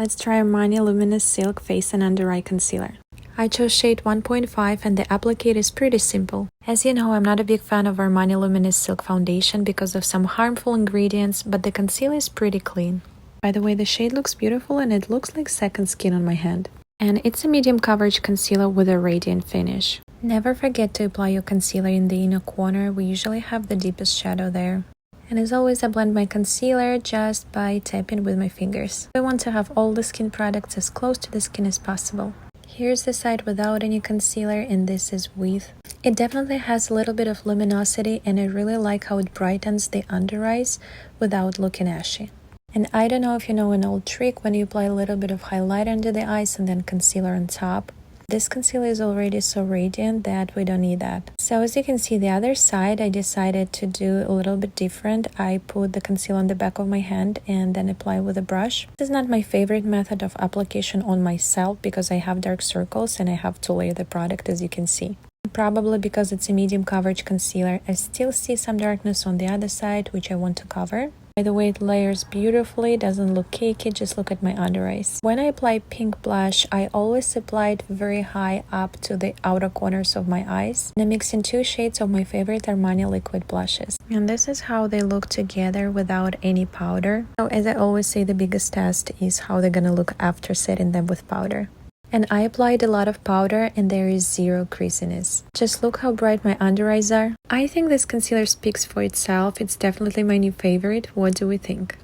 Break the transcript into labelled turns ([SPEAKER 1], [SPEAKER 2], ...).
[SPEAKER 1] Let's try Armani Luminous Silk Face and Under Eye Concealer. I chose shade 1.5 and the applicator is pretty simple. As you know, I'm not a big fan of Armani Luminous Silk Foundation because of some harmful ingredients, but the concealer is pretty clean. By the way, the shade looks beautiful and it looks like second skin on my hand. And it's a medium coverage concealer with a radiant finish. Never forget to apply your concealer in the inner corner. We usually have the deepest shadow there. And as always, I blend my concealer just by tapping with my fingers. I want to have all the skin products as close to the skin as possible. Here's the side without any concealer and this is with. It definitely has a little bit of luminosity and I really like how it brightens the under eyes without looking ashy. And I don't know if you know an old trick when you apply a little bit of highlight under the eyes and then concealer on top. This concealer is already so radiant that we don't need that. So as you can see, the other side, I decided to do a little bit different. I put the concealer on the back of my hand and then apply with a brush. This is not my favorite method of application on myself because I have dark circles and I have to layer the product, as you can see. Probably because it's a medium coverage concealer, I still see some darkness on the other side, which I want to cover. By the way, it layers beautifully, doesn't look cakey, just look at my under eyes. When I apply pink blush, I always apply it very high up to the outer corners of my eyes. And I mix in 2 shades of my favorite Armani liquid blushes. And this is how they look together without any powder. So as I always say, the biggest test is how they're gonna look after setting them with powder. And I applied a lot of powder and there is zero creasiness. Just look how bright my under eyes are. I think this concealer speaks for itself. It's definitely my new favorite. What do we think?